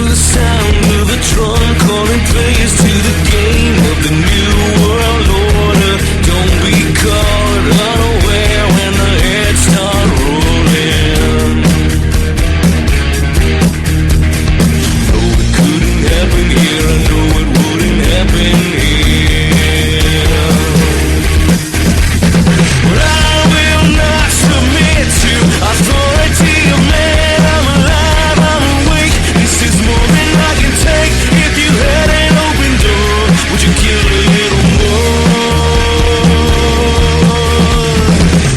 the sound of the drum calling players to the game of the new world order. Don't be caught unaware when the heads start rolling. No, it couldn't happen here. I know it wouldn't happen here. But I will not submit to authority of man. I'm alive, I'm awake. This is more than I can take. If you had an open door, would you kill a little more?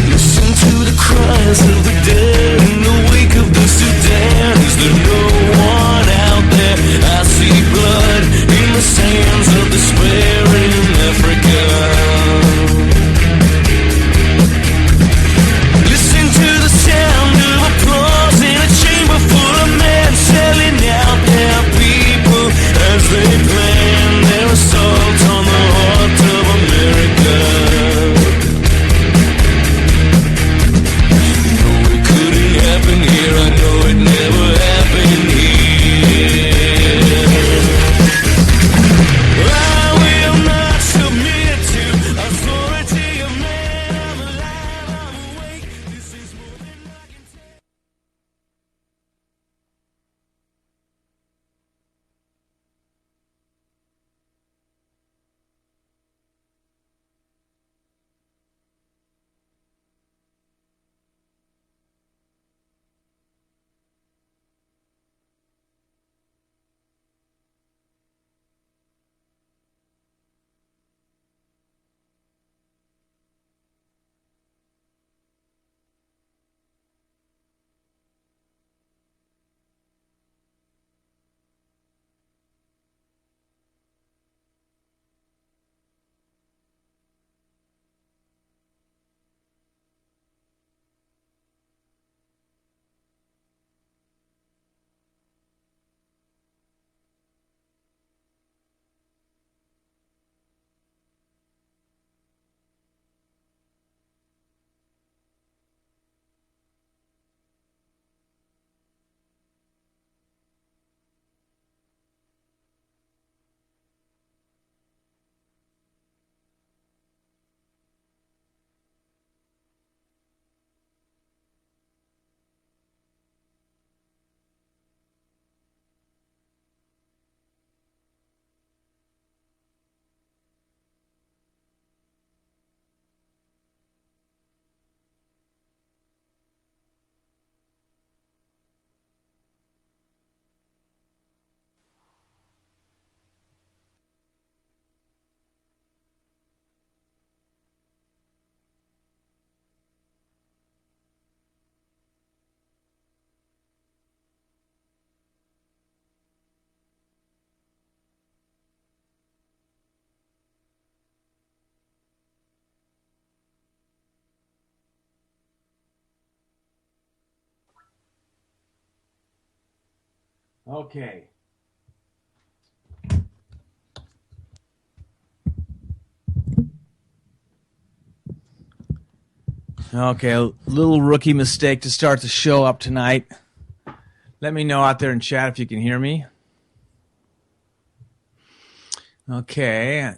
Listen to the cries of the dead in the wake of the Sudan. Is there no one out there? I see blood in the sands of despair in Africa. Listen to the sound of applause in a chamber full of men selling out their people as they plan their assault on the heart of America. No, it couldn't happen here. I know it never happened here. I will not submit to authority of man. I'm alive, I'm awake. This is more than I can take. Okay. Okay, a little rookie mistake to start the show up tonight. Let me know out there in chat if you can hear me. Okay.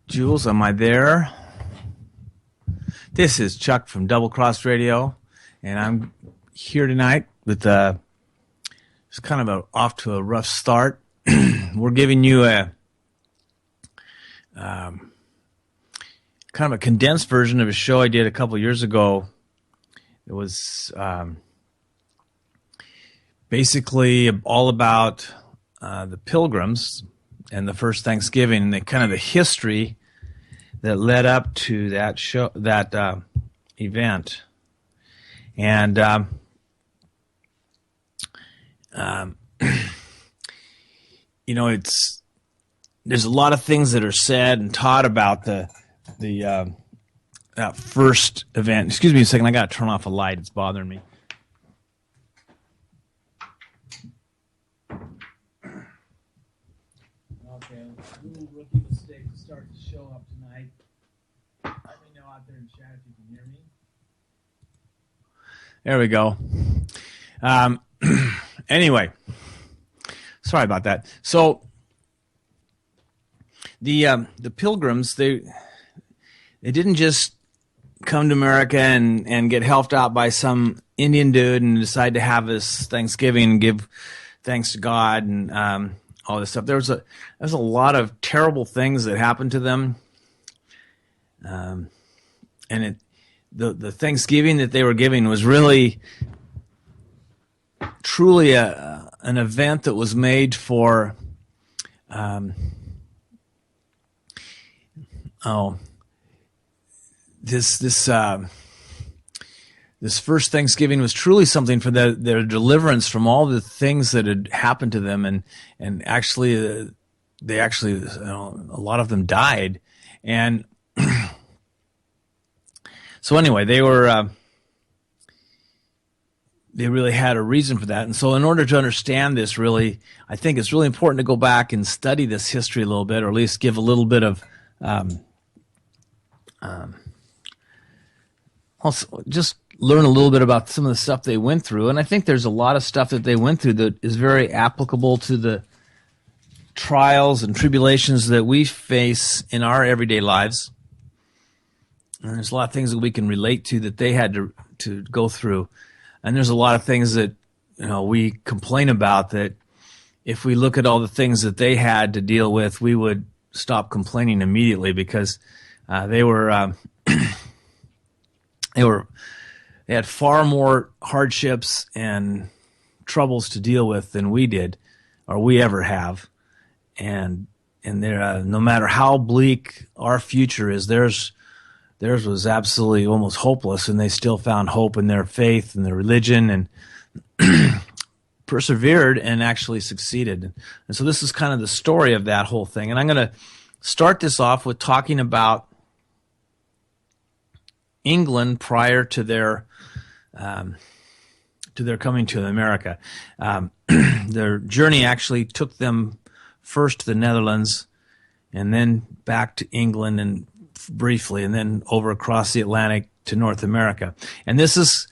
Jules, am I there? This is Chuck from Double Cross Radio, and I'm here tonight with it's kind of off to a rough start. We're giving you a kind of a condensed version of a show I did a couple years ago. It was basically all about the Pilgrims and the first Thanksgiving, and the kind of the history that led up to that show, that event. And you know, there's a lot of things that are said and taught about that first event. Excuse me a second, I got to turn off a light. It's bothering me. Okay, a little rookie mistake to start the show up tonight. Let me know out there in chat if you can hear me. There we go. Anyway, sorry about that. So the Pilgrims, they didn't just come to America and get helped out by some Indian dude and decide to have this Thanksgiving and give thanks to God and all this stuff. There's a lot of terrible things that happened to them, and the Thanksgiving that they were giving was really truly an event that was made for this first Thanksgiving was truly something for their deliverance from all the things that had happened to them, and actually a lot of them died, and so anyway, they really had a reason for that. And so in order to understand this, really, I think it's really important to go back and study this history a little bit, or at least give a little bit of also just learn a little bit about some of the stuff they went through. And I think there's a lot of stuff that they went through that is very applicable to the trials and tribulations that we face in our everyday lives. And there's a lot of things that we can relate to that they had to go through. And there's a lot of things that, we complain about that if we look at all the things that they had to deal with, we would stop complaining immediately, because they had far more hardships and troubles to deal with than we did, or we ever have. And there, no matter how bleak our future is, theirs was absolutely almost hopeless, and they still found hope in their faith and their religion, and persevered and actually succeeded. And so this is kind of the story of that whole thing. And I'm going to start this off with talking about England prior to their coming to America. Their journey actually took them first to the Netherlands, and then back to England, and briefly, and then over across the Atlantic to North America. And this is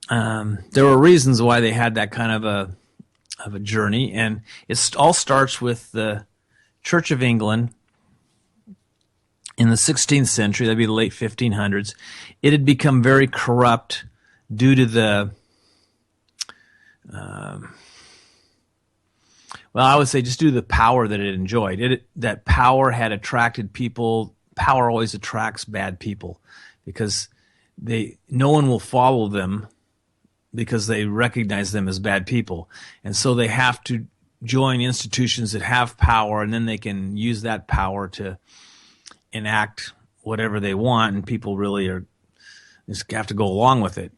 there were reasons why they had that kind of a journey, and it all starts with the Church of England in the 16th century. That'd be the late 1500s. It had become very corrupt due to the I would say just due to the power that it enjoyed. That power had attracted people. Power always attracts bad people, because no one will follow them because they recognize them as bad people. And so they have to join institutions that have power, and then they can use that power to enact whatever they want, and people really just have to go along with it.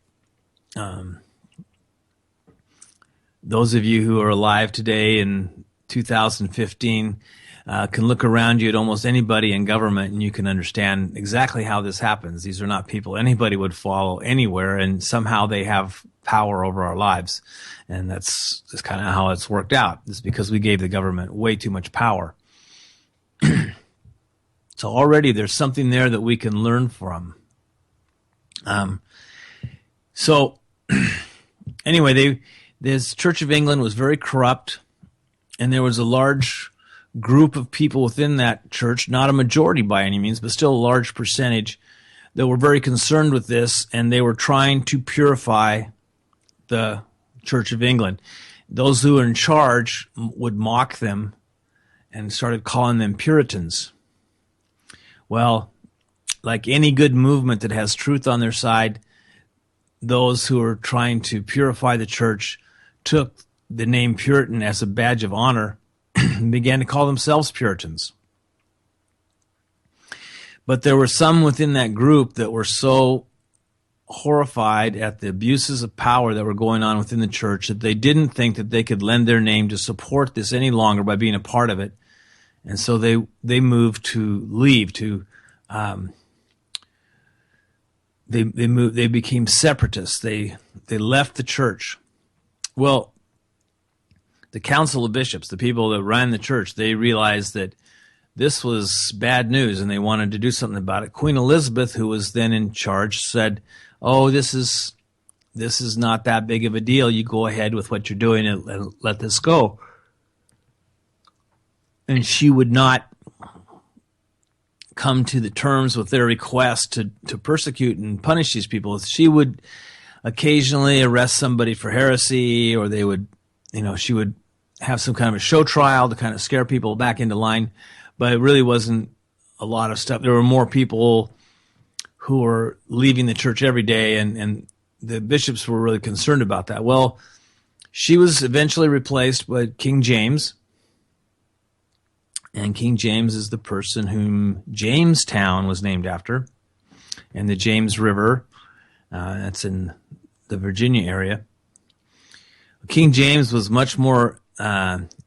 Those of you who are alive today in 2015 can look around you at almost anybody in government, and you can understand exactly how this happens. These are not people anybody would follow anywhere, and somehow they have power over our lives. And that's kind of how it's worked out. It's because we gave the government way too much power. So already there's something there that we can learn from. Anyway, this Church of England was very corrupt, and there was a large group of people within that church, not a majority by any means, but still a large percentage, that were very concerned with this, and they were trying to purify the Church of England. Those who were in charge would mock them and started calling them Puritans. Well, like any good movement that has truth on their side, those who were trying to purify the church took the name Puritan as a badge of honor and began to call themselves Puritans. But there were some within that group that were so horrified at the abuses of power that were going on within the church that they didn't think that they could lend their name to support this any longer by being a part of it. And so they moved to leave, they became separatists. They left the church. Well, the Council of Bishops, the people that ran the church, they realized that this was bad news, and they wanted to do something about it. Queen Elizabeth, who was then in charge, said, "Oh, this is this is not that big of a deal. You go ahead with what you're doing and let this go. And she would not come to the terms with their request to persecute and punish these people. She would occasionally arrest somebody for heresy, or they would, she would have some kind of a show trial to kind of scare people back into line. But it really wasn't a lot of stuff. There were more people who were leaving the church every day, and the bishops were really concerned about that. Well, she was eventually replaced by King James. And King James is the person whom Jamestown was named after, and the James River, that's in the Virginia area. King James was much more,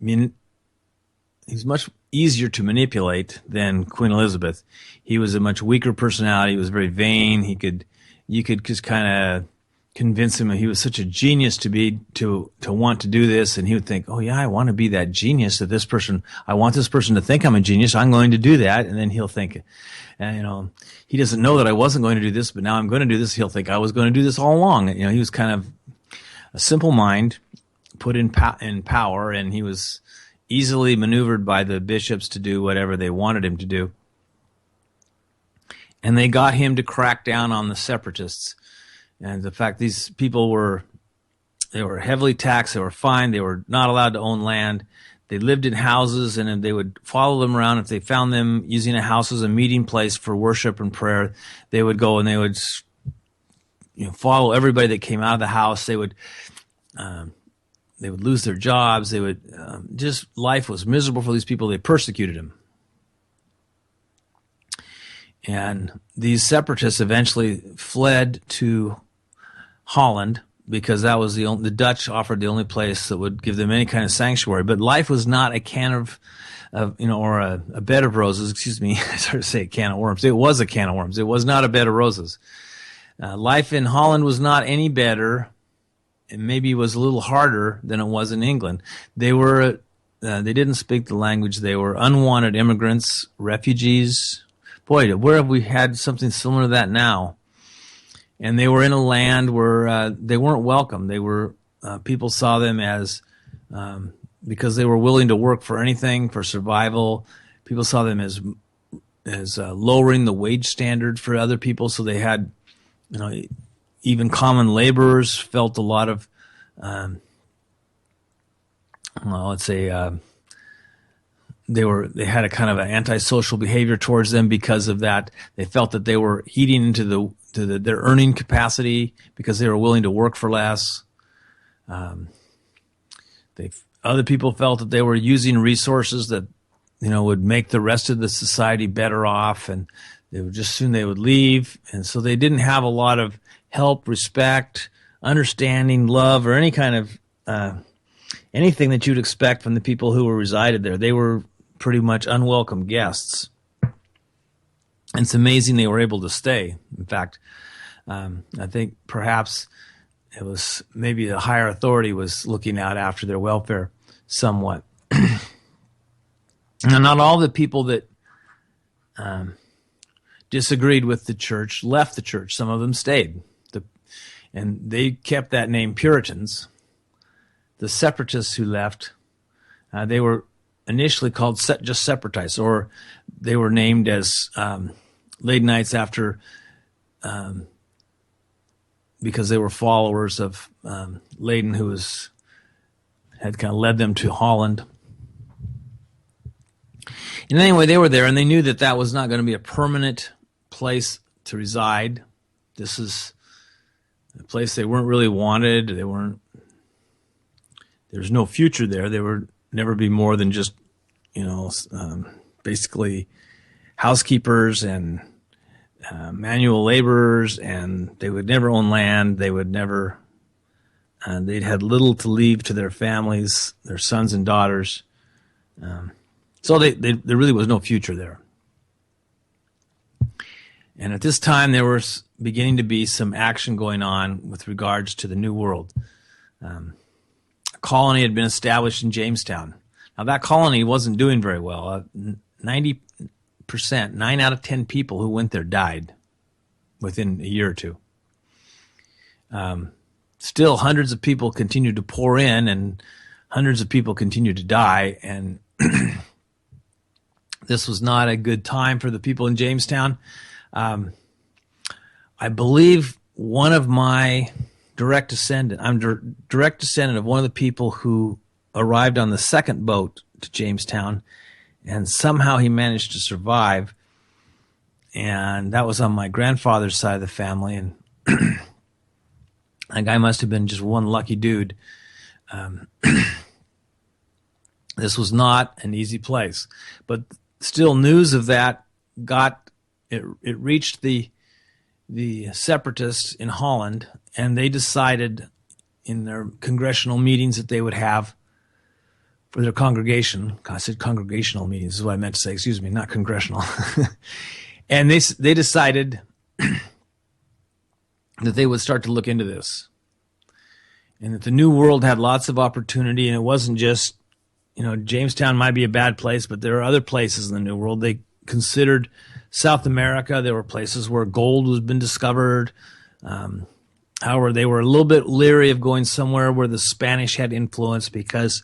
he's much easier to manipulate than Queen Elizabeth. He was a much weaker personality. He was very vain. You could just kind of convince him that he was such a genius to want to do this, and he would think, oh yeah, I want to be that genius that this person, I want this person to think I'm a genius, I'm going to do that. And then he'll think, he doesn't know that I wasn't going to do this, but now I'm going to do this. He'll think I was going to do this all along. He was kind of a simple mind put in power, and he was easily maneuvered by the bishops to do whatever they wanted him to do. And they got him to crack down on the separatists. And the fact these people were heavily taxed, they were fined, they were not allowed to own land. They lived in houses, and they would follow them around. If they found them using a house as a meeting place for worship and prayer, they would go and they would follow everybody that came out of the house. They would lose their jobs. They would just, life was miserable for these people. They persecuted them. And these separatists eventually fled to Holland, because that was the Dutch offered the only place that would give them any kind of sanctuary. But life was not a can of or a bed of roses. Excuse me, I started to say a can of worms. It was a can of worms. It was not a bed of roses. Life in Holland was not any better, and maybe was a little harder than it was in England. They didn't speak the language. They were unwanted immigrants, refugees. Boy, where have we had something similar to that now? And they were in a land where they weren't welcome. They were people saw them as because they were willing to work for anything for survival. People saw them as lowering the wage standard for other people. So they had, even common laborers felt a lot of, they had a kind of an antisocial behavior towards them because of that. They felt that they were eating into their earning capacity because they were willing to work for less. Other people felt that they were using resources that would make the rest of the society better off, and they would leave. And so they didn't have a lot of help, respect, understanding, love, or any kind of anything that you'd expect from the people who resided there. They were pretty much unwelcome guests. And it's amazing they were able to stay. In fact, I think perhaps it was maybe the higher authority was looking out after their welfare somewhat. Now, not all the people that disagreed with the church left the church. Some of them stayed. And they kept that name Puritans. The separatists who left, they were initially called just Separatists, or they were named as Leydenites after, because they were followers of Leyden, who had kind of led them to Holland. And anyway, they were there, and they knew that was not going to be a permanent place to reside. This is a place they weren't really wanted. There's no future there. They would never be more than just, basically housekeepers and manual laborers, and they would never own land. They would never, they'd had little to leave to their families, their sons and daughters. So there really was no future there. And at this time, there was beginning to be some action going on with regards to the New World. A colony had been established in Jamestown. Now, that colony wasn't doing very well. 90%, 9 out of 10 people who went there died within a year or two. still hundreds of people continued to pour in, and hundreds of people continued to die. And this was not a good time for the people in Jamestown. I believe one of my direct descendant of one of the people who arrived on the second boat to Jamestown, and somehow he managed to survive. And that was on my grandfather's side of the family. And that guy must have been just one lucky dude. This was not an easy place, but still news of that it reached the separatists in Holland, and they decided in their congressional meetings that they would have for their congregation. I said congregational meetings is what I meant to say. Excuse me, not congressional. And they decided that they would start to look into this, and that the New World had lots of opportunity, and it wasn't just, Jamestown might be a bad place, but there are other places in the New World. They considered South America. There were places where gold was been discovered. However, they were a little bit leery of going somewhere where the Spanish had influence, because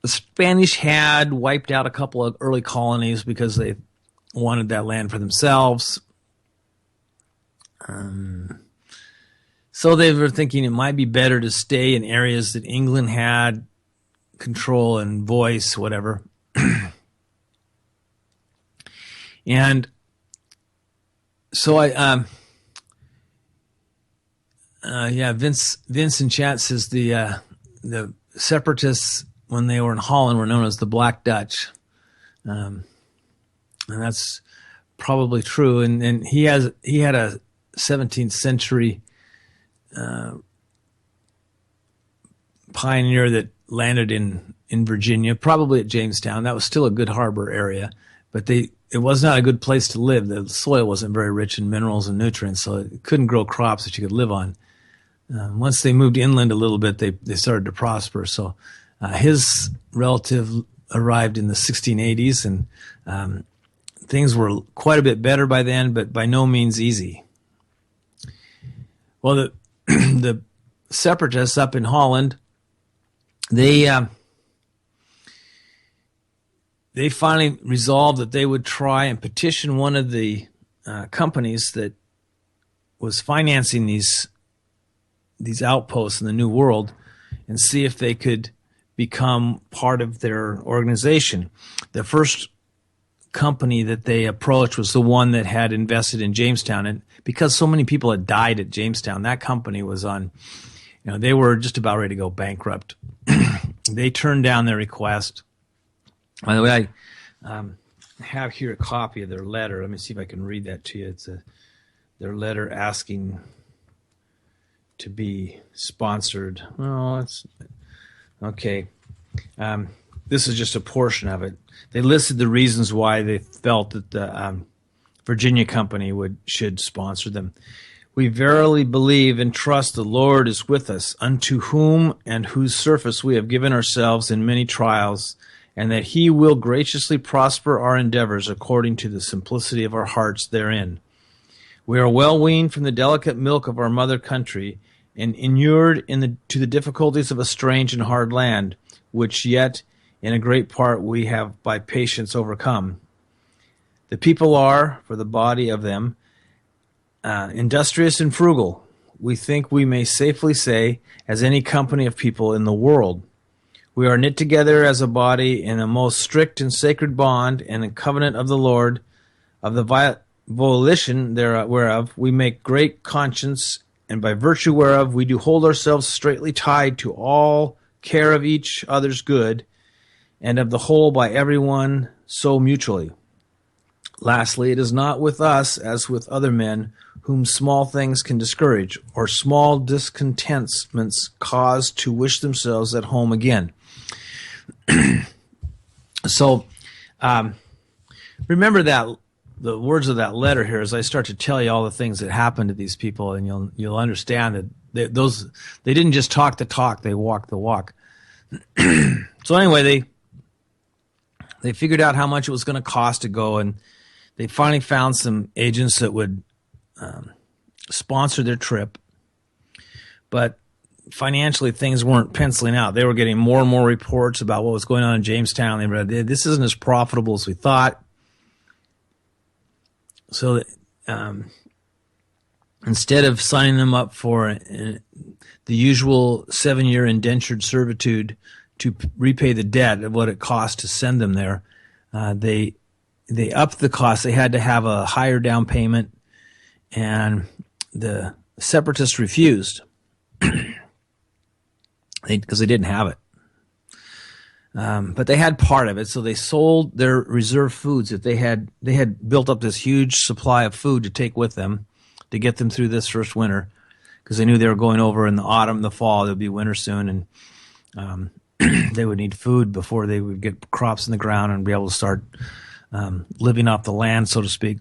the Spanish had wiped out a couple of early colonies because they wanted that land for themselves. So they were thinking it might be better to stay in areas that England had control and voice, whatever. And so Vince in chat says the separatists, when they were in Holland, were known as the Black Dutch. And that's probably true. And he had a 17th century pioneer that landed in Virginia, probably at Jamestown. That was still a good harbor area, but it was not a good place to live. The soil wasn't very rich in minerals and nutrients, so it couldn't grow crops that you could live on. Once they moved inland a little bit, they started to prosper. So his relative arrived in the 1680s, and things were quite a bit better by then, but by no means easy. Well, the separatists up in Holland, they finally resolved that they would try and petition one of the companies that was financing these outposts in the New World, and see if they could become part of their organization. The first company that they approached was the one that had invested in Jamestown, and because so many people had died at Jamestown, that company was on, they were just about ready to go bankrupt. They turned down their request. By the way, I have here a copy of their letter. Let me see if I can read that to you. It's their letter asking to be sponsored. Oh, it's okay. This is just a portion of it. They listed the reasons why they felt that the Virginia company should sponsor them. We verily believe and trust the Lord is with us, unto whom and whose service we have given ourselves in many trials, and that he will graciously prosper our endeavors according to the simplicity of our hearts therein. We are well weaned from the delicate milk of our mother country, and inured to the difficulties of a strange and hard land, which yet in a great part we have by patience overcome. The people are, for the body of them, industrious and frugal, we think we may safely say, as any company of people in the world. We are knit together as a body in a most strict and sacred bond, and in covenant of the Lord, of the volition whereof we make great conscience, and by virtue whereof we do hold ourselves straitly tied to all care of each other's good, and of the whole by every one so mutually. Lastly, it is not with us as with other men, whom small things can discourage, or small discontentments cause to wish themselves at home again. So, remember that the words of that letter here as I start to tell you all the things that happened to these people, and you'll understand that they didn't just talk the talk, they walked the walk. So anyway, they figured out how much it was going to cost to go, and they finally found some agents that would sponsor their trip. but financially things weren't penciling out. They were getting more and more reports about what was going on in Jamestown. They read, this isn't as profitable as we thought. So instead of signing them up for the usual 7-year indentured servitude to repay the debt of what it cost to send them there, they upped the cost. They had to have a higher down payment, and the separatists refused because they didn't have it. But they had part of it, so they sold their reserve foods that they had built up this huge supply of food to take with them to get them through this first winter, because they knew they were going over in the autumn, the fall. There'd be winter soon, and they would need food before they would get crops in the ground and be able to start living off the land, so to speak.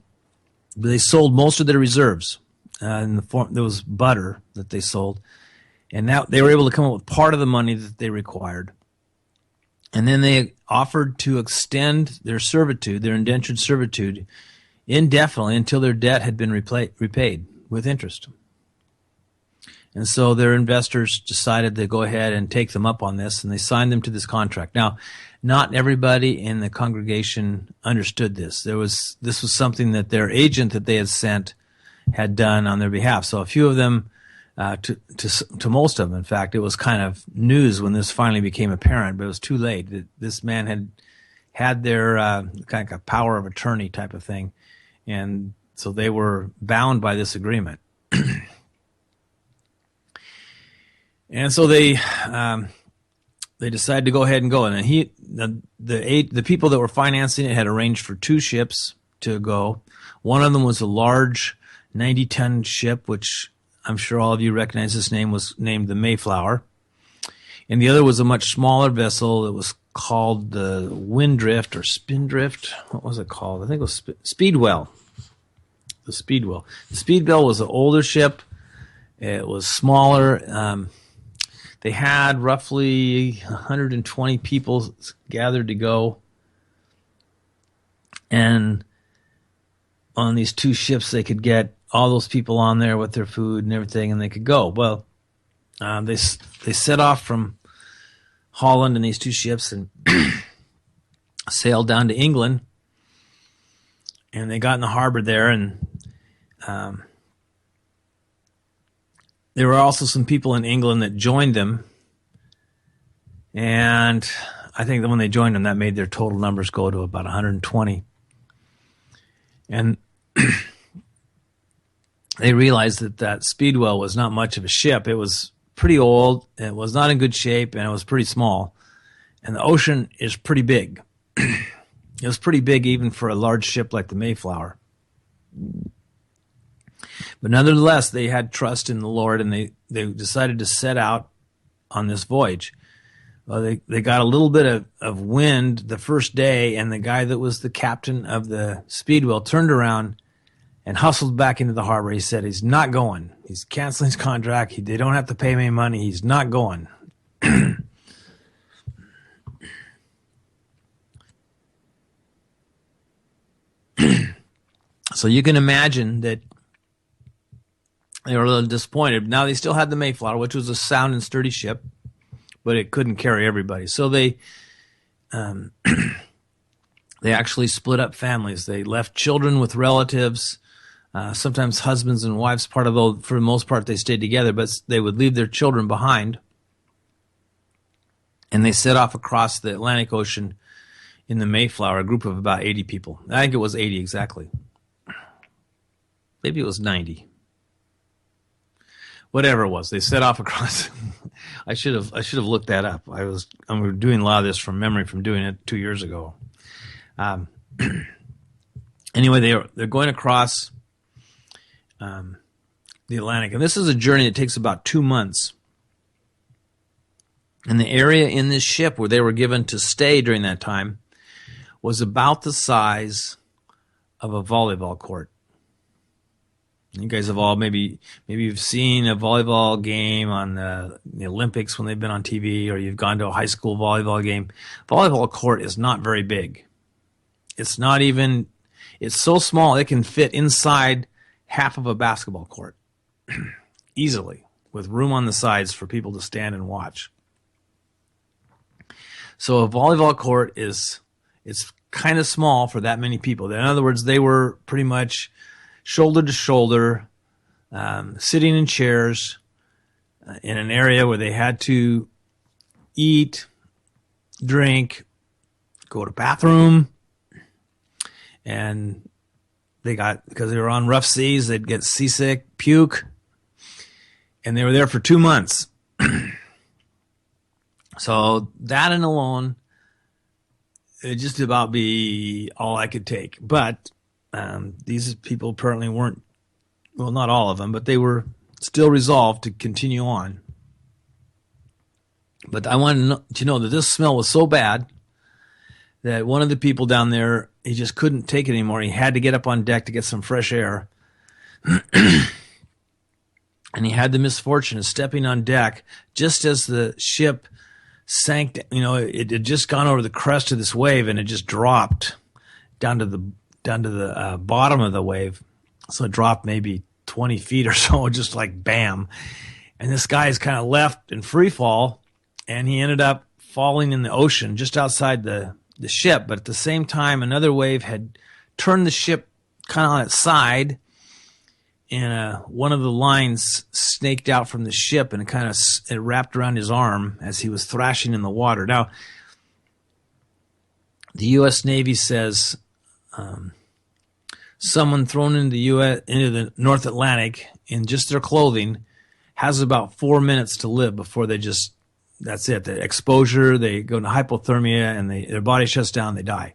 But they sold most of their reserves. In the form, there was butter that they sold, and now they were able to come up with part of the money that they required. And then they offered to extend their servitude, their indentured servitude, indefinitely until their debt had been repaid with interest. And so their investors decided to go ahead and take them up on this, and they signed them to this contract. Now, not everybody in the congregation understood this. This was something that their agent that they had sent had done on their behalf. So a few of them, to most of them, in fact, it was kind of news when this finally became apparent, but it was too late. This man had their kind of a power of attorney type of thing, and so they were bound by this agreement. And so they decided to go ahead and go. And the people that were financing it had arranged for 2 ships to go. One of them was a large 90-ton ship, which I'm sure all of you recognize. This name was named the Mayflower. And the other was a much smaller vessel. It was called the Windrift or Spindrift. What was it called? I think it was Speedwell. The Speedwell. The Speedwell was an older ship. It was smaller. They had roughly 120 people gathered to go. And on these 2 ships, they could get all those people on there with their food and everything, and they could go. Well, they set off from Holland in these 2 ships and sailed down to England. And they got in the harbor there, and there were also some people in England that joined them, and I think that when they joined them, that made their total numbers go to about 120. And they realized that Speedwell was not much of a ship. It was pretty old, it was not in good shape, and it was pretty small. And the ocean is pretty big. It was pretty big even for a large ship like the Mayflower. But nonetheless, they had trust in the Lord, and they decided to set out on this voyage. Well, they got a little bit of wind the first day, and the guy that was the captain of the Speedwell turned around and hustled back into the harbor. He said he's not going. He's canceling his contract. They don't have to pay him any money. He's not going. So you can imagine that they were a little disappointed. Now, they still had the Mayflower, which was a sound and sturdy ship, but it couldn't carry everybody. So they actually split up families. They left children with relatives, sometimes husbands and wives. For the most part, they stayed together, but they would leave their children behind. And they set off across the Atlantic Ocean in the Mayflower, a group of about 80 people. I think it was 80 exactly. Maybe it was 90. Whatever it was, they set off across. I should have looked that up. I'm doing a lot of this from memory from doing it 2 years ago. Anyway, they're going across the Atlantic, and this is a journey that takes about 2 months. And the area in this ship where they were given to stay during that time was about the size of a volleyball court. You guys have all maybe you've seen a volleyball game on the Olympics when they've been on TV, or you've gone to a high school volleyball game. Volleyball court is not very big. It's so small it can fit inside half of a basketball court easily. with room on the sides for people to stand and watch. So a volleyball court it's kind of small for that many people. In other words, they were pretty much shoulder to shoulder, sitting in chairs in an area where they had to eat, drink, go to bathroom, and because they were on rough seas, they'd get seasick, puke, and they were there for 2 months. So that and alone, it'd just about be all I could take. But these people apparently weren't, well, not all of them, but they were still resolved to continue on. But I wanted to know that this smell was so bad that one of the people down there, he just couldn't take it anymore. He had to get up on deck to get some fresh air. And he had the misfortune of stepping on deck just as the ship sank. It had just gone over the crest of this wave, and it just dropped down to the bottom of the wave. So it dropped maybe 20 feet or so, just like bam. And this guy is kind of left in free fall, and he ended up falling in the ocean just outside the ship. But at the same time, another wave had turned the ship kind of on its side, and one of the lines snaked out from the ship, and it wrapped around his arm as he was thrashing in the water. Now, the U.S. Navy says someone thrown into the North Atlantic in just their clothing has about 4 minutes to live before that's it. The exposure, they go into hypothermia, and their body shuts down, they die.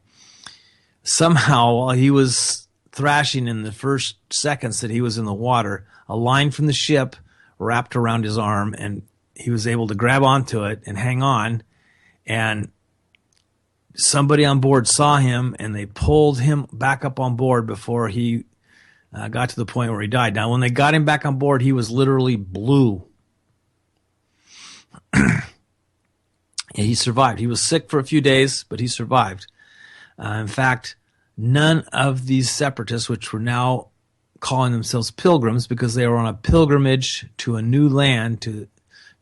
Somehow, while he was thrashing in the first seconds that he was in the water, a line from the ship wrapped around his arm, and he was able to grab onto it and hang on. And somebody on board saw him, and they pulled him back up on board before he got to the point where he died. Now, when they got him back on board, he was literally blue. He survived. He was sick for a few days, but he survived. In fact, none of these separatists, which were now calling themselves pilgrims because they were on a pilgrimage to a new land to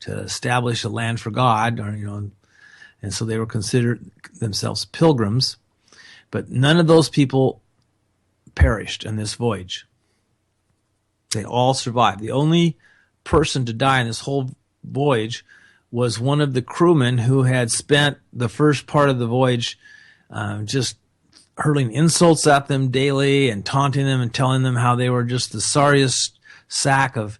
establish a land for God, and so they were considered themselves pilgrims. But none of those people perished in this voyage. They all survived. The only person to die in this whole voyage was one of the crewmen who had spent the first part of the voyage just hurling insults at them daily and taunting them and telling them how they were just the sorriest sack of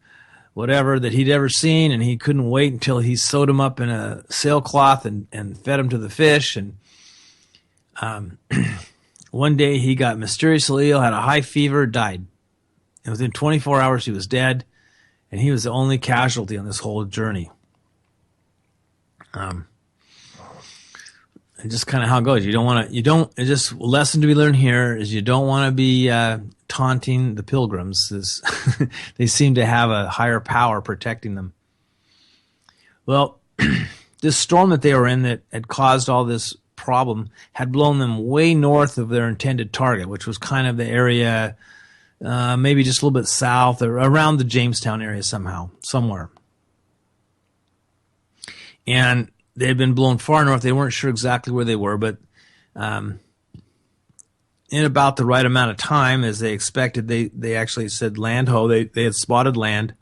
whatever that he'd ever seen, and he couldn't wait until he sewed them up in a sailcloth and fed them to the fish. And one day he got mysteriously ill, had a high fever, died. And within 24 hours he was dead, and he was the only casualty on this whole journey. And just kind of how it goes. Just a lesson to be learned here is you don't want to be taunting the pilgrims. They seem to have a higher power protecting them. Well, this storm that they were in that had caused all this problem had blown them way north of their intended target, which was kind of the area, maybe just a little bit south or around the Jamestown area somewhere. And they had been blown far north. They weren't sure exactly where they were, but in about the right amount of time, as they expected, they actually said land ho. They had spotted land,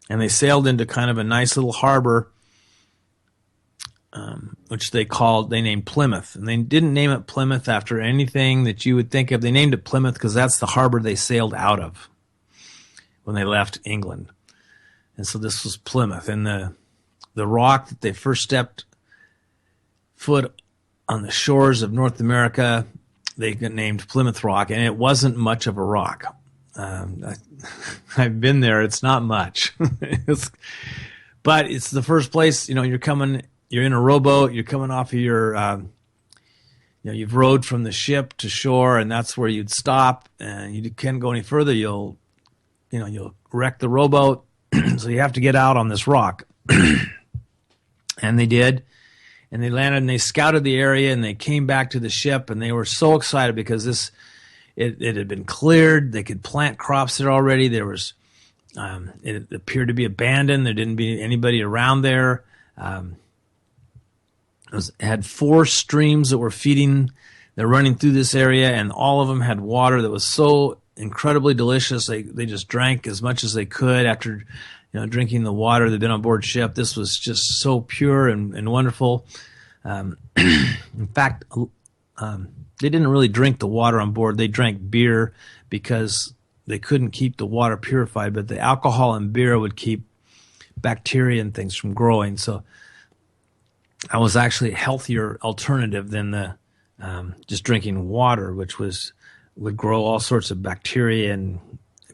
and they sailed into kind of a nice little harbor, which they named Plymouth. And they didn't name it Plymouth after anything that you would think of. They named it Plymouth because that's the harbor they sailed out of when they left England. And so this was Plymouth. And the rock that they first stepped foot on the shores of North America, they named Plymouth Rock, and it wasn't much of a rock. I've been there. It's not much. But it's the first place, you're in a rowboat, you're coming off of you've rowed from the ship to shore, and that's where you'd stop, and you can't go any further. You'll wreck the rowboat, so you have to get out on this rock. And they did. And they landed and they scouted the area and they came back to the ship, and they were so excited because it had been cleared. They could plant crops there already. There was It appeared to be abandoned. There didn't be anybody around there. It had 4 streams that were feeding. They're running through this area, and all of them had water that was so incredibly delicious. They just drank as much as they could after drinking the water. They'd been on board ship. This was just so pure and wonderful. In fact, they didn't really drink the water on board. They drank beer because they couldn't keep the water purified, but the alcohol in beer would keep bacteria and things from growing. So that was actually a healthier alternative than the just drinking water, which would grow all sorts of bacteria and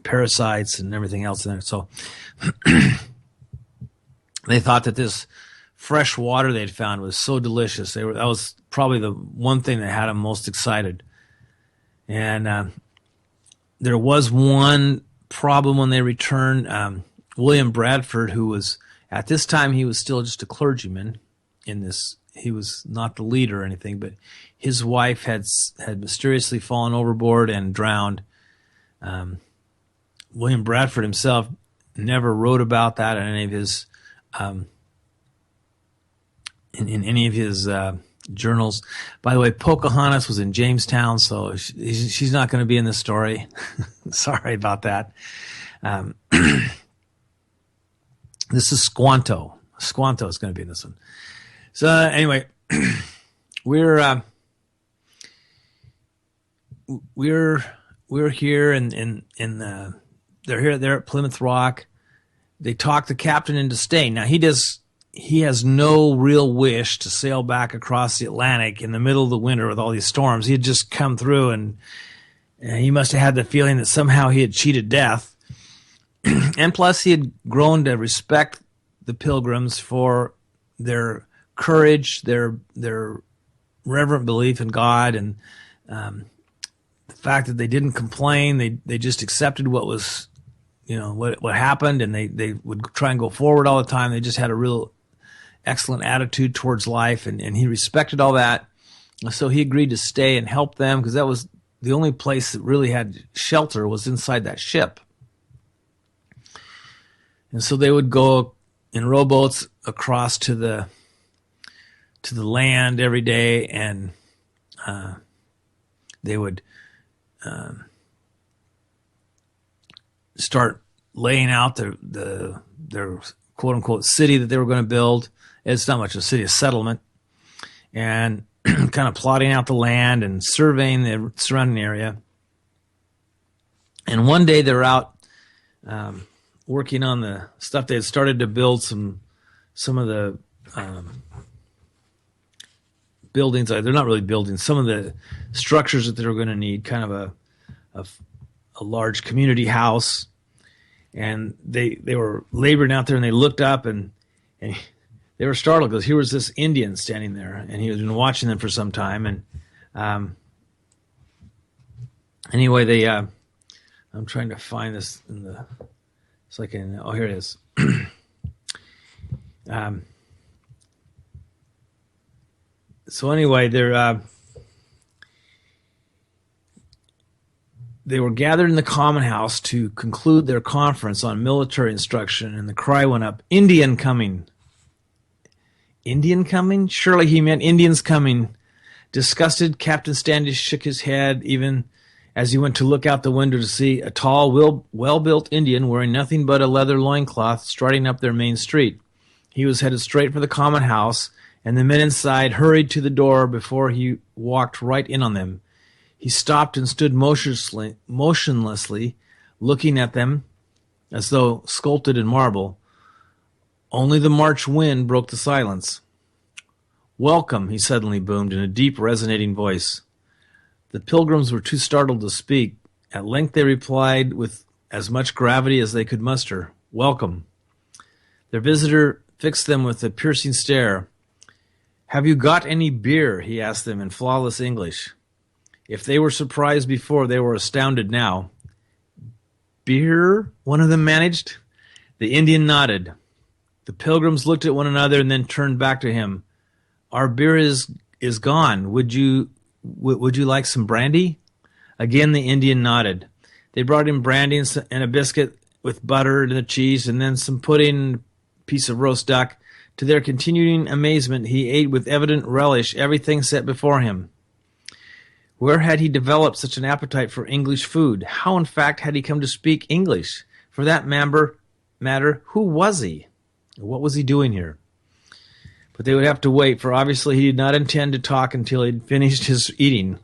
parasites and everything else in there. So they thought that this fresh water they'd found was so delicious. That was probably the one thing that had them most excited. And there was one problem when they returned. William Bradford, who was at this time he was still just a clergyman in this. He was not the leader or anything, but his wife had mysteriously fallen overboard and drowned. William Bradford himself never wrote about that in any of his in any of his journals. By the way, Pocahontas was in Jamestown, so she's not going to be in this story. Sorry about that. This is Squanto. Squanto is going to be in this one. So anyway, we're here and they're at Plymouth Rock. They talk the captain into staying. Now he has no real wish to sail back across the Atlantic in the middle of the winter with all these storms. He had just come through and he must have had the feeling that somehow he had cheated death. And plus he had grown to respect the Pilgrims for their courage, their reverent belief in God, and the fact that they didn't complain. They just accepted what was, what happened, and they would try and go forward all the time. They just had a real excellent attitude towards life, and he respected all that. So he agreed to stay and help them because that was the only place that really had shelter was inside that ship. And so they would go in rowboats across to the land every day, and they would start laying out their quote unquote city that they were going to build. It's not much a city, a settlement, and kind of plotting out the land and surveying the surrounding area. And one day they're out working on the stuff. They had started to build some of the buildings. They're not really buildings. Some of the structures that they were going to need, kind of a large community house. And they were laboring out there, and they looked up and they were startled because here was this Indian standing there, and he had been watching them for some time. And anyway, they I'm trying to find this in the. It's like here it is. So anyway, they were gathered in the common house to conclude their conference on military instruction, and the cry went up, "Indian coming." Indian coming? Surely he meant Indians coming. Disgusted, Captain Standish shook his head even as he went to look out the window to see a tall, well-built Indian wearing nothing but a leather loincloth striding up their main street. He was headed straight for the common house, and the men inside hurried to the door before he walked right in on them. He stopped and stood motionlessly, looking at them as though sculpted in marble. Only the March wind broke the silence. "Welcome," he suddenly boomed in a deep, resonating voice. The Pilgrims were too startled to speak. At length they replied with as much gravity as they could muster, "Welcome." Their visitor fixed them with a piercing stare. "Have you got any beer?" he asked them in flawless English. If they were surprised before, they were astounded now. "Beer?" one of them managed. The Indian nodded. The Pilgrims looked at one another and then turned back to him. "Our beer is gone. Would you like some brandy?" Again the Indian nodded. They brought him brandy and a biscuit, with butter and the cheese, and then some pudding, piece of roast duck. To their continuing amazement, he ate with evident relish everything set before him. Where had he developed such an appetite for English food? How, in fact, had he come to speak English? For that matter, who was he? What was he doing here? But they would have to wait, for obviously he did not intend to talk until he'd finished his eating.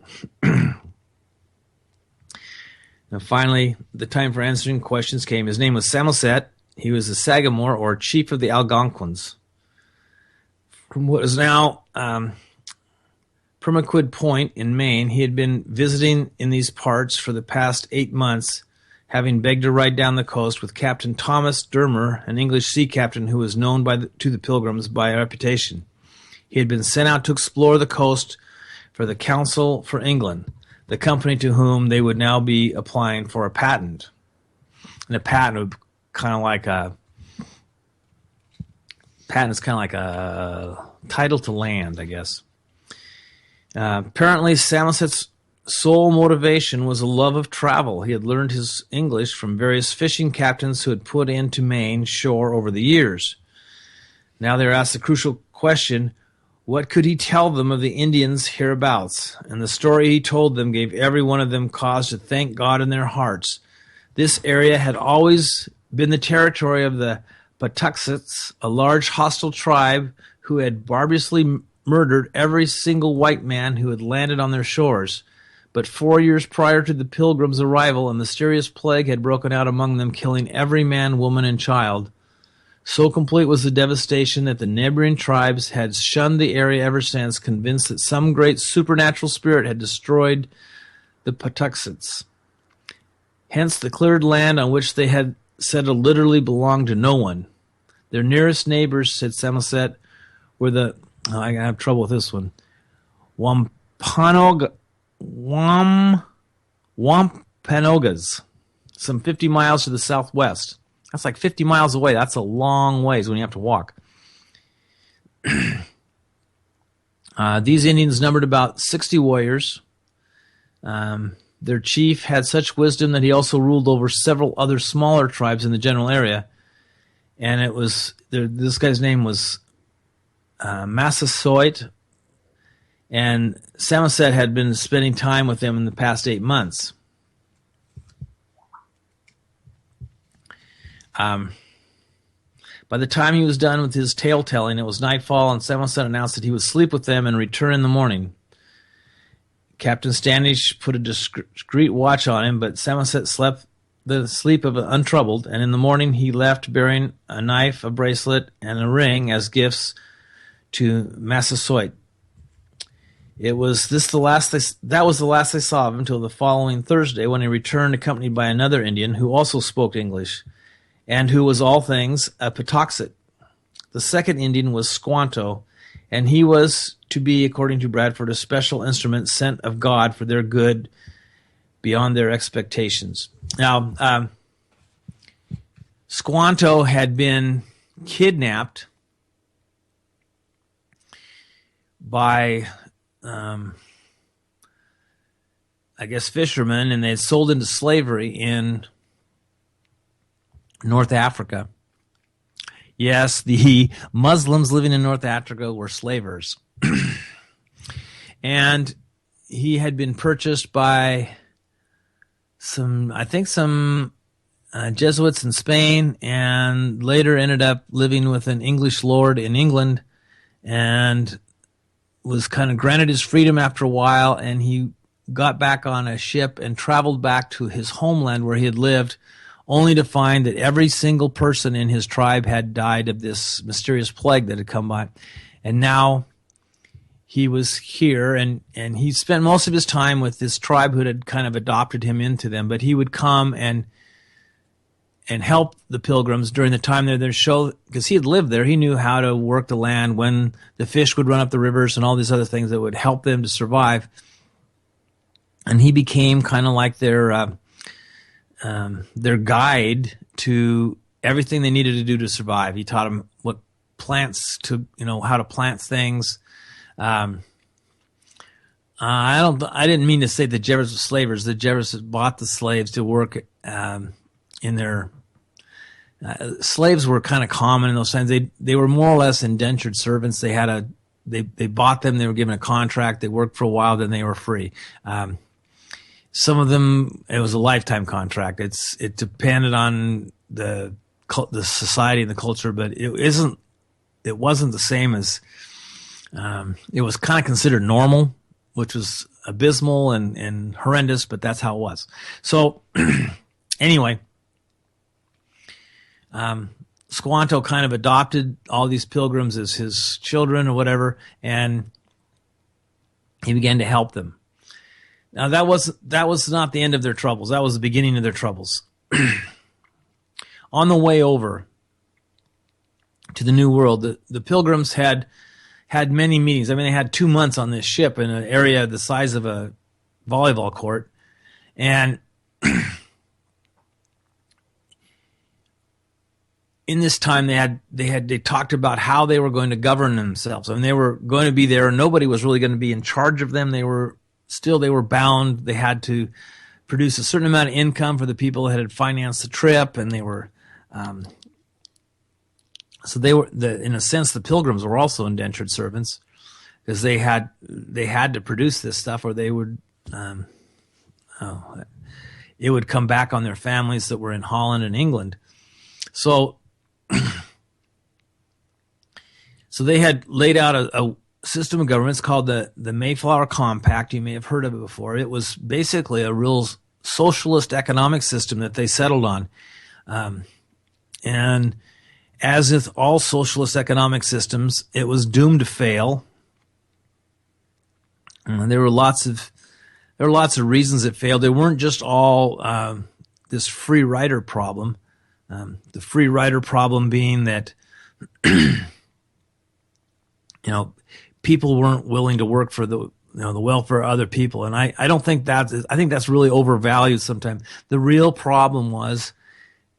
Now, finally, the time for answering questions came. His name was Samoset. He was a Sagamore, or chief of the Algonquins. From what is now Permaquid Point in Maine, he had been visiting in these parts for the past 8 months, having begged to ride down the coast with Captain Thomas Dermer, an English sea captain who was known to the Pilgrims by reputation. He had been sent out to explore the coast for the Council for England, the company to whom they would now be applying for a patent. And a patent would kind of like a patent is kind of like a title to land, I guess. Apparently, Samoset's sole motivation was a love of travel. He had learned his English from various fishing captains who had put into Maine shore over the years. Now they were asked the crucial question, what could he tell them of the Indians hereabouts? And the story he told them gave every one of them cause to thank God in their hearts. This area had always been the territory of the Patuxets, a large hostile tribe who had barbarously murdered every single white man who had landed on their shores. But 4 years prior to the Pilgrims' arrival, a mysterious plague had broken out among them, killing every man, woman, and child. So complete was the devastation that the neighboring tribes had shunned the area ever since, convinced that some great supernatural spirit had destroyed the Patuxets. Hence, the cleared land on which they had settled literally belonged to no one. Their nearest neighbors, said Samoset, were the... I have trouble with this one. Wampanoags, some 50 miles to the southwest. That's like 50 miles away. That's a long ways when you have to walk. These Indians numbered about 60 warriors. Their chief had such wisdom that he also ruled over several other smaller tribes in the general area. And it was this guy's name was Massasoit. And Samoset had been spending time with them in the past 8 months. By the time he was done with his tale telling, it was nightfall, and Samoset announced that he would sleep with them and return in the morning. Captain Standish put a discreet watch on him, but Samoset slept the sleep of untroubled, and in the morning he left bearing a knife, a bracelet, and a ring as gifts to Massasoit. That was the last they saw of him until the following Thursday, when he returned accompanied by another Indian who also spoke English, and who was all things a Patuxet. The second Indian was Squanto, and he was to be, according to Bradford, a special instrument sent of God for their good beyond their expectations. Now, Squanto had been kidnapped by, I guess, fishermen, and they had sold into slavery in North Africa. Yes, the Muslims living in North Africa were slavers. And he had been purchased by some Jesuits in Spain, and later ended up living with an English lord in England, and was kind of granted his freedom after a while, and he got back on a ship and traveled back to his homeland where he had lived, only to find that every single person in his tribe had died of this mysterious plague that had come by. And now he was here, and he spent most of his time with this tribe who had kind of adopted him into them, but he would come and help the Pilgrims during the time they're show, because he had lived there. He knew how to work the land, when the fish would run up the rivers and all these other things that would help them to survive. And he became kind of like their guide to everything they needed to do to survive. He taught them what plants to, how to plant things. I didn't mean to say the Jefferson slavers. The Jeffersons bought the slaves to work in their Slaves were kind of common in those times. They were more or less indentured servants. They bought them. They were given a contract. They worked for a while, then they were free. Some of them, it was a lifetime contract. It depended on the society and the culture, but it wasn't the same as, it was kind of considered normal, which was abysmal and horrendous, but that's how it was. So anyway, Squanto kind of adopted all these pilgrims as his children or whatever, and he began to help them. Now that was not the end of their troubles. That was the beginning of their troubles. On the way over to the New World, the pilgrims had many meetings. I mean, they had 2 months on this ship in an area the size of a volleyball court, and in this time they talked about how they were going to govern themselves. I mean, they were going to be there, and nobody was really going to be in charge of them. They were bound. They had to produce a certain amount of income for the people that had financed the trip, and they were in a sense, the pilgrims were also indentured servants, because they had to produce this stuff, or they would it would come back on their families that were in Holland and England. So they had laid out a system of governments called the Mayflower Compact. You may have heard of it before. It was basically a real socialist economic system that they settled on. And as with all socialist economic systems, it was doomed to fail. And there were lots of reasons it failed. They weren't just all this free rider problem. The free rider problem being that, people weren't willing to work for the welfare of other people. And I don't think I think that's really overvalued sometimes. The real problem was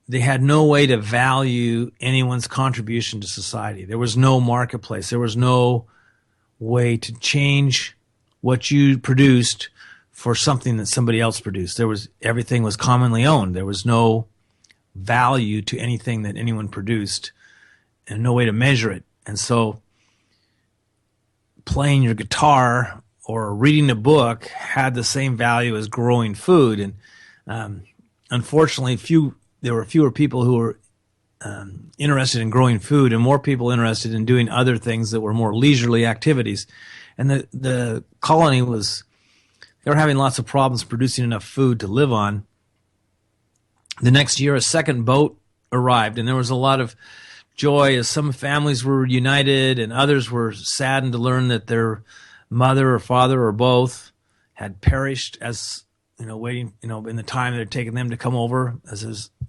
they had no way to value anyone's contribution to society. There was no marketplace. There was no way to change what you produced for something that somebody else produced. Everything was commonly owned. There was no value to anything that anyone produced, and no way to measure it. And so playing your guitar or reading a book had the same value as growing food. And unfortunately, there were fewer people who were interested in growing food, and more people interested in doing other things that were more leisurely activities. And the colony they were having lots of problems producing enough food to live on. The next year, a second boat arrived, and there was a lot of joy as some families were united, and others were saddened to learn that their mother or father or both had perished, as waiting, in the time it had taken them to come over.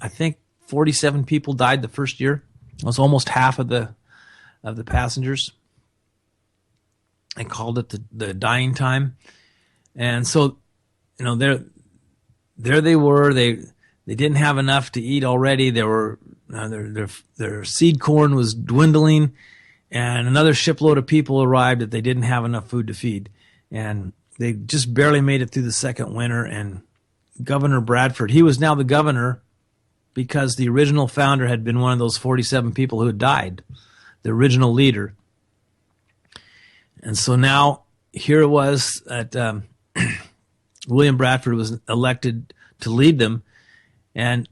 I think 47 people died the first year. It was almost half of the passengers. They called it the dying time. And so, there they were. They didn't have enough to eat already. They were their seed corn was dwindling, and another shipload of people arrived that they didn't have enough food to feed, and they just barely made it through the second winter. And Governor Bradford, he was now the governor because the original founder had been one of those 47 people who had died, the original leader. And so now here it was that William Bradford was elected to lead them. And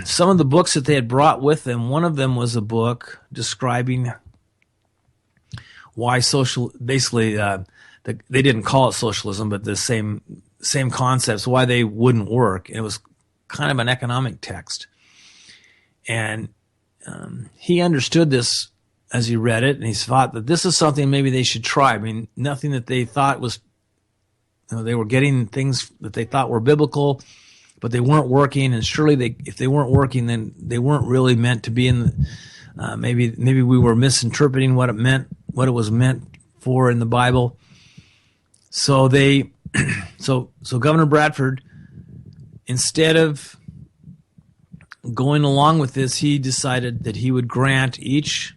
some of the books that they had brought with them, one of them was a book describing why basically they didn't call it socialism, but the same concepts, why they wouldn't work. And it was kind of an economic text. And he understood this as he read it, and he thought that this is something maybe they should try. I mean, nothing that they thought was, they were getting things that they thought were biblical, but they weren't working. And surely if they weren't working, then they weren't really meant to be in maybe we were misinterpreting what it was meant for in the Bible. So so Governor Bradford, instead of going along with this, he decided that he would grant each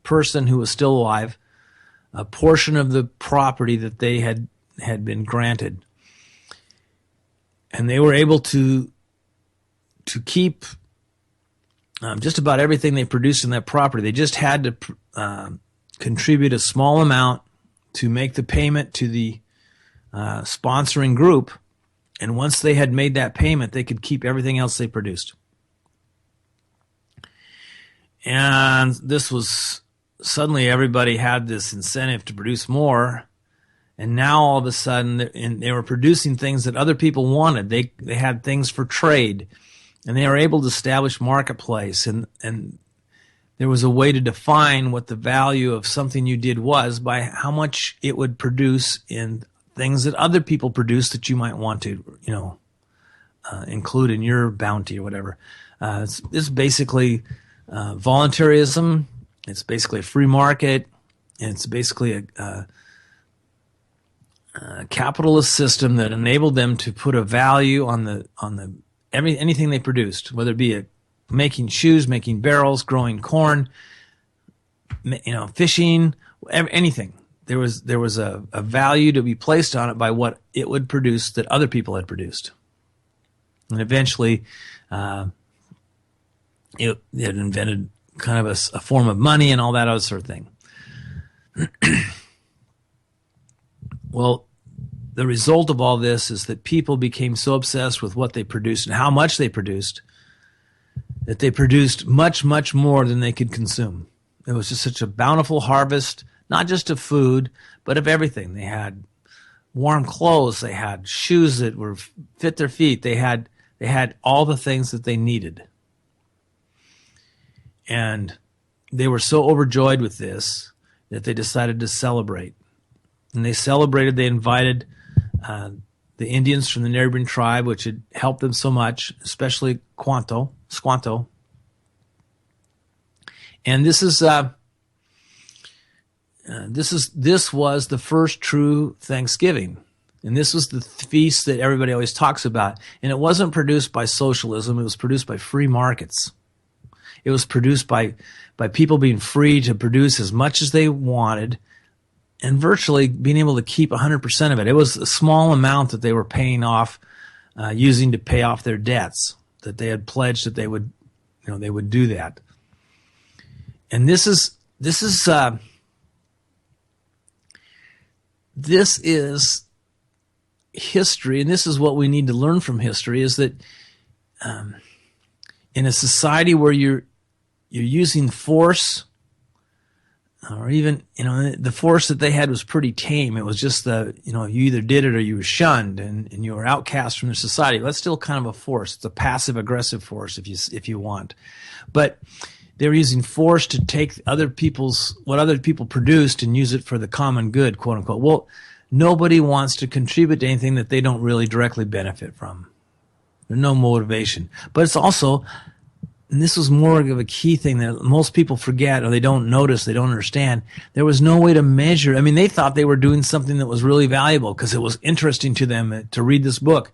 person who was still alive a portion of the property that they had been granted. And they were able to keep just about everything they produced in that property. They just had to contribute a small amount to make the payment to the sponsoring group. And once they had made that payment, they could keep everything else they produced. And this was suddenly everybody had this incentive to produce more. And now all of a sudden they were producing things that other people wanted. They had things for trade, and they were able to establish marketplace. And there was a way to define what the value of something you did was by how much it would produce in things that other people produce that you might want to, include in your bounty or whatever. It's basically voluntarism. It's basically a free market. And it's basically a capitalist system that enabled them to put a value on anything they produced, whether it be making shoes, making barrels, growing corn, fishing, anything. There was a value to be placed on it by what it would produce that other people had produced. And eventually, it invented kind of a form of money and all that other sort of thing. Well, the result of all this is that people became so obsessed with what they produced and how much they produced that they produced much, much more than they could consume. It was just such a bountiful harvest, not just of food, but of everything. They had warm clothes. They had shoes that were fit their feet. They had all the things that they needed. And they were so overjoyed with this that they decided to celebrate. And they celebrated. They invited the Indians from the neighboring tribe, which had helped them so much, especially Squanto. And this was the first true Thanksgiving. And this was the feast that everybody always talks about. And it wasn't produced by socialism. It was produced by free markets. It was produced by people being free to produce as much as they wanted and virtually being able to keep 100% of it. It was a small amount that they were paying off, using to pay off their debts, that they had pledged that they would do that. And this is history, and this is what we need to learn from history, is that in a society where you're using force, or even, the force that they had was pretty tame. It was just you either did it or you were shunned and you were outcast from the society. That's still kind of a force. It's a passive aggressive force if you want. But they were using force to take what other people produced and use it for the common good, quote unquote. Well, nobody wants to contribute to anything that they don't really directly benefit from. There's no motivation. But it's also, and this was more of a key thing that most people forget or they don't notice, they don't understand, there was no way to measure. I mean, they thought they were doing something that was really valuable because it was interesting to them to read this book.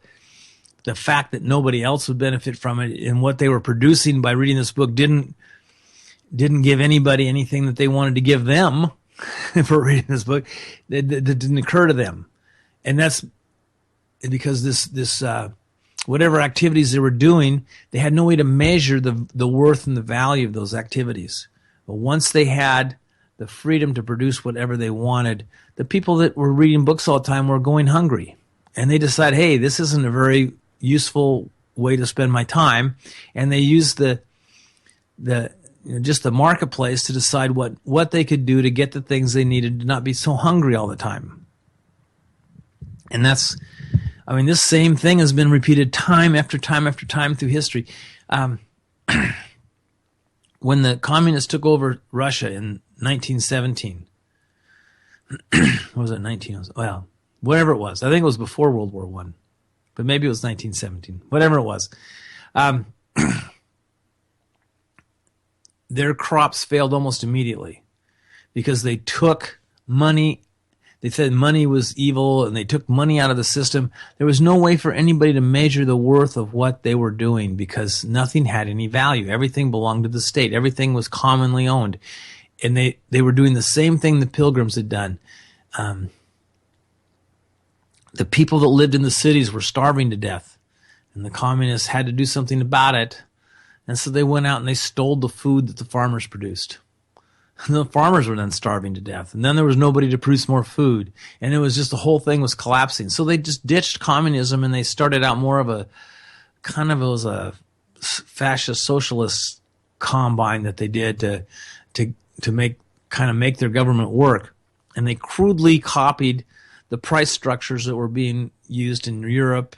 The fact that nobody else would benefit from it and what they were producing by reading this book didn't give anybody anything that they wanted to give them for reading this book. That didn't occur to them. And that's because this whatever activities they were doing, they had no way to measure the worth and the value of those activities. But once they had the freedom to produce whatever they wanted, the people that were reading books all the time were going hungry. And they decided, hey, this isn't a very useful way to spend my time. And they used just the marketplace to decide what they could do to get the things they needed to not be so hungry all the time. And this same thing has been repeated time after time after time through history. When the communists took over Russia in 1917, what was it, 19? Well, whatever it was. I think it was before World War I, but maybe it was 1917. Whatever it was. Their crops failed almost immediately because they took money. They said money was evil, and they took money out of the system. There was no way for anybody to measure the worth of what they were doing because nothing had any value. Everything belonged to the state. Everything was commonly owned. And they were doing the same thing the Pilgrims had done. The people that lived in the cities were starving to death, and the communists had to do something about it. And so they went out and they stole the food that the farmers produced. And the farmers were then starving to death. And then there was nobody to produce more food. And it was just the whole thing was collapsing. So they just ditched communism and they started out more of a kind of, it was a fascist socialist combine that they did to make their government work. And they crudely copied the price structures that were being used in Europe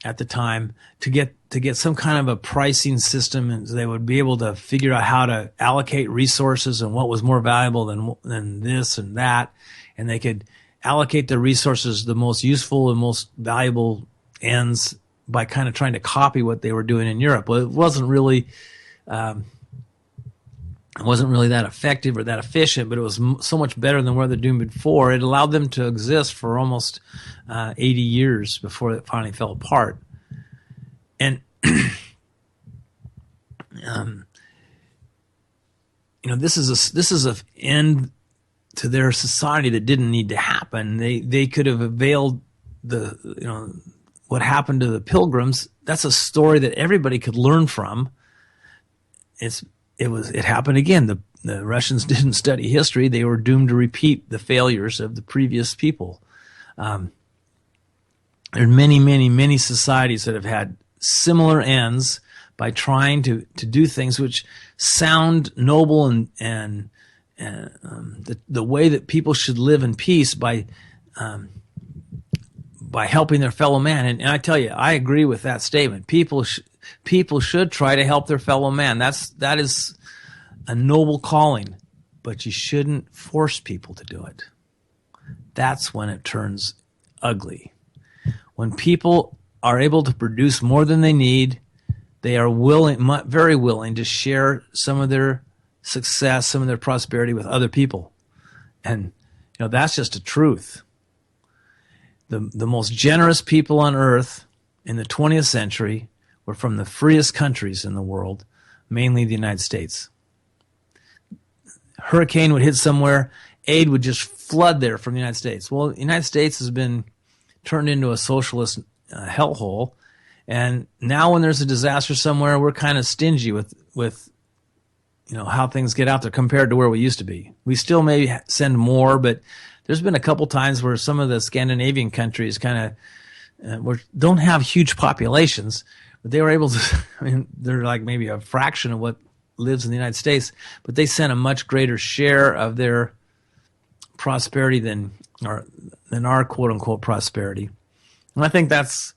at the time to get some kind of a pricing system, and they would be able to figure out how to allocate resources and what was more valuable than this and that, and they could allocate the resources, the most useful and most valuable ends, by kind of trying to copy what they were doing in Europe. Well, it wasn't really that effective or that efficient, but it was so much better than what they're doing before. It allowed them to exist for almost 80 years before it finally fell apart. And this is a end to their society that didn't need to happen. They could have availed what happened to the Pilgrims. That's a story that everybody could learn from. It happened again. The Russians didn't study history. They were doomed to repeat the failures of the previous people. There are many, many, many societies that have had similar ends by trying to do things which sound noble and the way that people should live in peace by helping their fellow man. And I tell you, I agree with that statement. People should try to help their fellow man. That is a noble calling, but you shouldn't force people to do it. That's when it turns ugly. When people are able to produce more than they need, they are very willing to share some of their success, some of their prosperity with other people. And that's just a truth. The most generous people on earth in the 20th century were from the freest countries in the world, mainly the United States. Hurricane would hit somewhere, aid would just flood there from the United States. Well, the United States has been turned into a socialist hellhole, and now when there's a disaster somewhere, we're kind of stingy with how things get out there compared to where we used to be. We still maybe send more, but there's been a couple times where some of the Scandinavian countries kind of don't have huge populations, but they were able to. They're like maybe a fraction of what lives in the United States, but they sent a much greater share of their prosperity than our quote unquote prosperity. And I think that's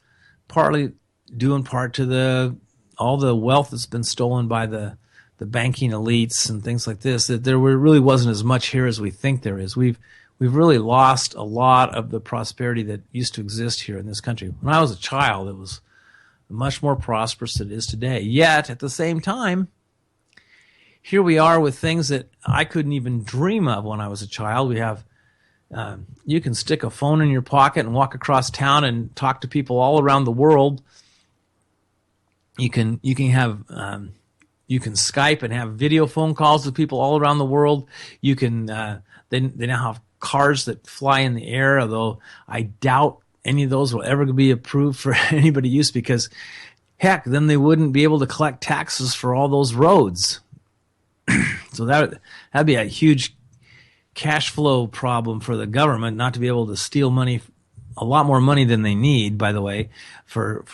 partly due in part to all the wealth that's been stolen by the banking elites and things like this, that there really wasn't as much here as we think there is. We've really lost a lot of the prosperity that used to exist here in this country. When I was a child, it was much more prosperous than it is today. Yet, at the same time, here we are with things that I couldn't even dream of when I was a child. We have you can stick a phone in your pocket and walk across town and talk to people all around the world. You can Skype and have video phone calls with people all around the world. You can they now have cars that fly in the air, although I doubt any of those will ever be approved for anybody use, because heck, then they wouldn't be able to collect taxes for all those roads. So that'd be a huge cash flow problem for the government, not to be able to steal money, a lot more money than they need, by the way, for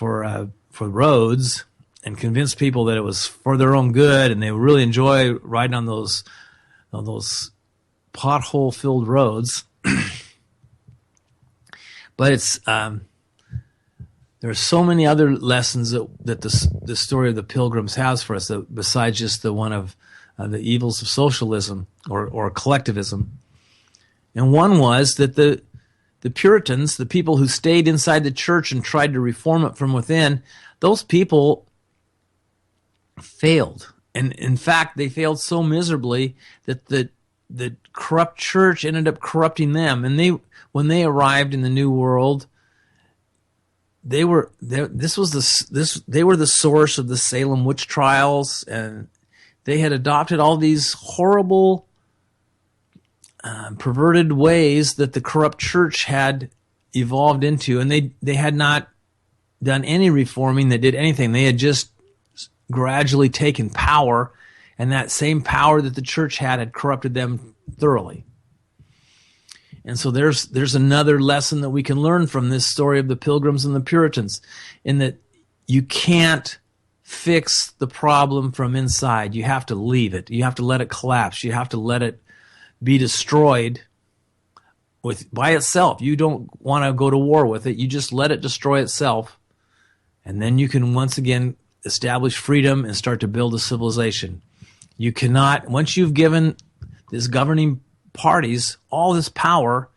roads, and convince people that it was for their own good and they really enjoy riding on those pothole-filled roads. But it's there are so many other lessons that the story of the Pilgrims has for us, besides just the one of the evils of socialism or collectivism. And one was that the Puritans, the people who stayed inside the church and tried to reform it from within, those people failed. And in fact, they failed so miserably that the corrupt church ended up corrupting them. And when they arrived in the New World, they were the source of the Salem witch trials, and they had adopted all these horrible, perverted ways that the corrupt church had evolved into, and they had not done any reforming that did anything. They had just gradually taken power, and that same power that the church had corrupted them thoroughly. And so there's another lesson that we can learn from this story of the Pilgrims and the Puritans, in that you can't fix the problem from inside. You have to leave it. You have to let it collapse. You have to let it be destroyed by itself. You don't want to go to war with it. You just let it destroy itself, and then you can once again establish freedom and start to build a civilization. You cannot, once you've given this governing parties all this power,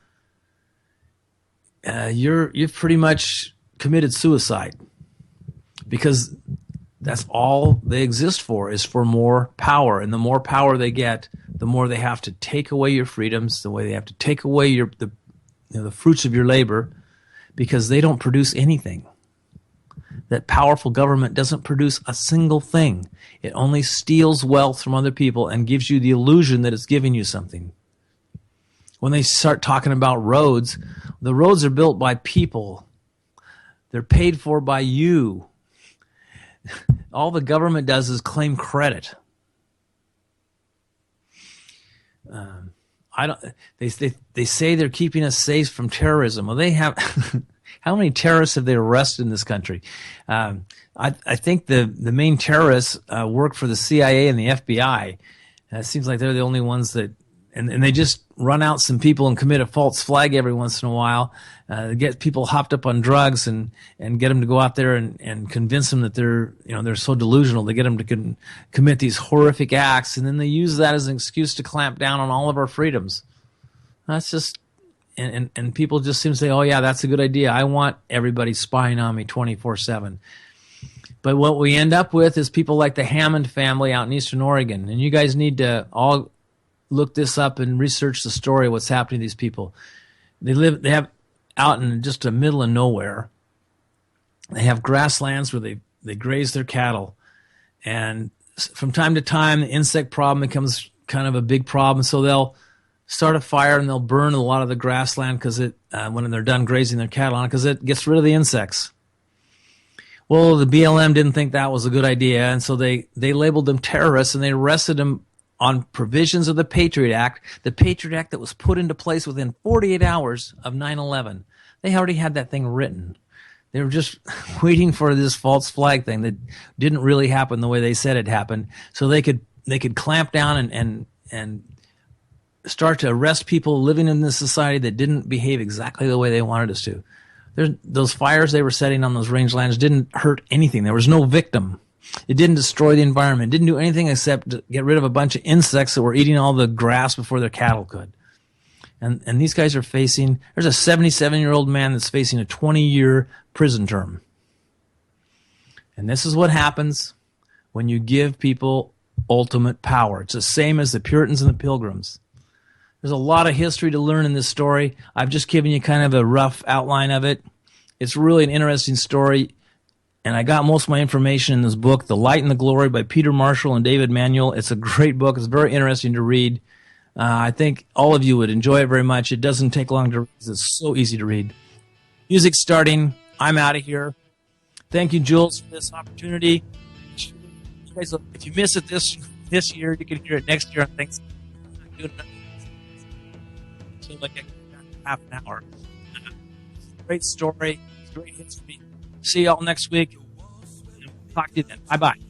you've pretty much committed suicide, because that's all they exist for, is for more power. And the more power they get, the more they have to take away your freedoms, the way they have to take away the fruits of your labor, because they don't produce anything. That powerful government doesn't produce a single thing. It only steals wealth from other people and gives you the illusion that it's giving you something. When they start talking about roads, the roads are built by people. They're paid for by you. All the government does is claim credit. They say they're keeping us safe from terrorism. Well, they have. How many terrorists have they arrested in this country? I think the main terrorists work for the CIA and the FBI. It seems like they're the only ones that, and they just run out some people and commit a false flag every once in a while, get people hopped up on drugs and get them to go out there and convince them that they're so delusional. They get them to commit these horrific acts, and then they use that as an excuse to clamp down on all of our freedoms. That's just, and people just seem to say, oh yeah, that's a good idea. I want everybody spying on me 24/7. But what we end up with is people like the Hammond family out in Eastern Oregon, and you guys need to all look this up and research the story of what's happening to these people. They have out in just the middle of nowhere. They have grasslands where they graze their cattle, and from time to time the insect problem becomes kind of a big problem. So they'll start a fire and they'll burn a lot of the grassland because when they're done grazing their cattle on it, because it gets rid of the insects. Well, the BLM didn't think that was a good idea, and so they labeled them terrorists, and they arrested them on provisions of the Patriot Act, the Patriot Act that was put into place within 48 hours of 9/11. They already had that thing written. They were just waiting for this false flag thing that didn't really happen the way they said it happened, so they could clamp down and start to arrest people living in this society that didn't behave exactly the way they wanted us to. Those fires they were setting on those rangelands didn't hurt anything. There was no victim. It didn't destroy the environment. It didn't do anything except get rid of a bunch of insects that were eating all the grass before their cattle could. And these guys are facing, there's a 77-year-old man that's facing a 20-year prison term. And this is what happens when you give people ultimate power. It's the same as the Puritans and the Pilgrims. There's a lot of history to learn in this story. I've just given you kind of a rough outline of it. It's really an interesting story. And I got most of my information in this book, The Light and the Glory by Peter Marshall and David Manuel. It's a great book. It's very interesting to read. I think all of you would enjoy it very much. It doesn't take long to read. It's so easy to read. Music's starting. I'm out of here. Thank you, Jules, for this opportunity. You guys, if you miss it this year, you can hear it next year on Thanksgiving. So like half an hour. Great story. Great history. See y'all next week. Talk to you then. Bye-bye.